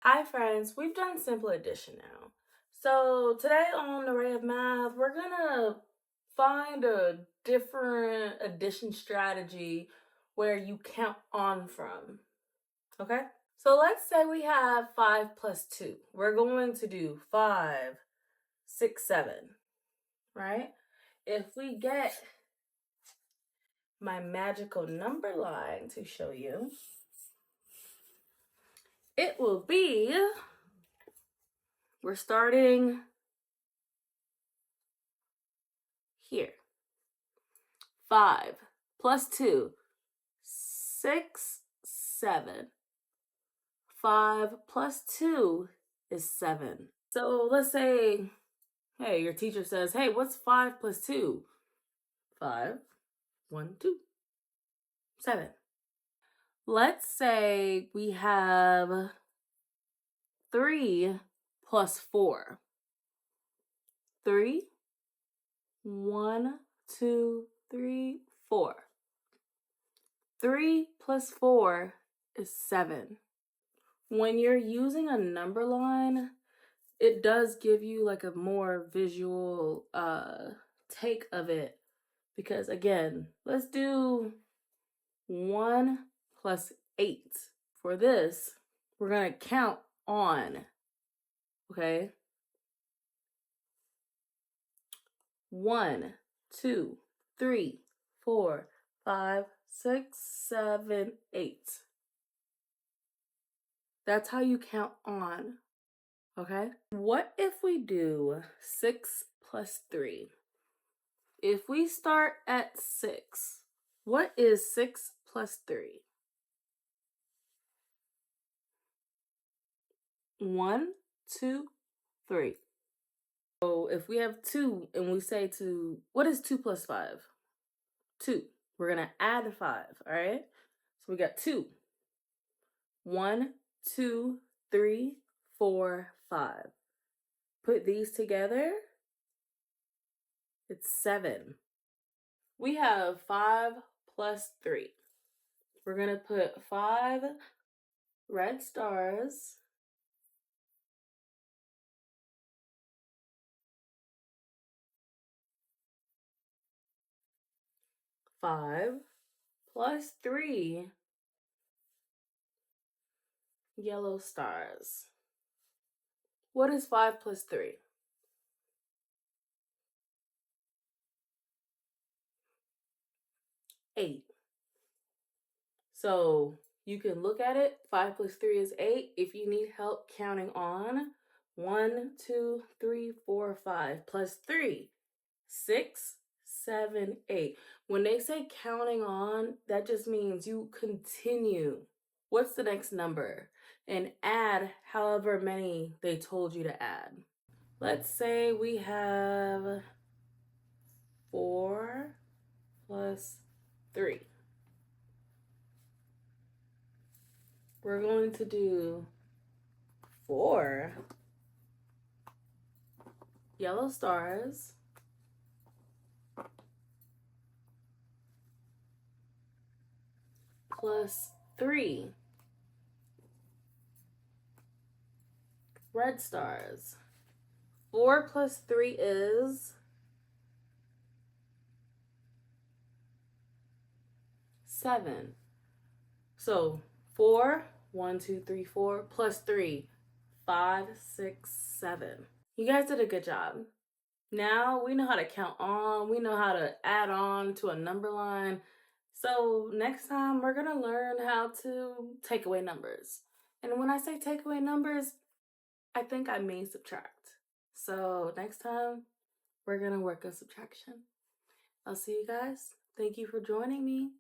Hi friends, we've done simple addition now. So today on Array of Math, we're gonna find a different addition strategy where you count on from, okay? So let's say we have 5 plus 2. We're going to do 5, 6, 7, right? If we get my magical number line to show you, it will be, we're starting here. 5 plus 2, 6, 7. 5 plus 2 is 7. So let's say, hey, your teacher says, hey, what's 5 plus 2? 5, 1, 2, 7. Let's say we have 3 plus 4. 3, 1, 2, 3, 4. 3 plus 4 is 7. When you're using a number line, it does give you like a more visual take of it. Because again, let's do 1 plus 8. For this, we're going to count on, okay? 1, 2, 3, 4, 5, 6, 7, 8. That's how you count on, okay? What if we do 6 plus 3? If we start at 6, what is 6 plus 3? 1, 2, 3. So if we have 2 and we say what is 2 plus 5? 2. We're going to add 5, all right? So we got 2. 1, 2, 3, 4, 5. Put these together, it's 7. We have 5 plus 3. We're going to put 5 red stars, 5 plus 3 yellow stars. What is 5 plus 3? 8. So you can look at it. 5 plus 3 is 8. If you need help counting on, 1, 2, 3, 4, 5 plus 3, 6, 7, 8. When they say counting on, that just means you continue. What's the next number? And add however many they told you to add. Let's say we have 4 plus 3. We're going to do 4 yellow stars plus 3 red stars. 4 plus 3 is 7. So 4, 1, 2, 3, 4 plus 3, 5, 6, 7. You guys did a good job. Now we know how to count on, we know how to add on to a number line. So next time we're gonna learn how to take away numbers. And when I say take away numbers, I think I mean subtract. So next time we're gonna work on subtraction. I'll see you guys. Thank you for joining me.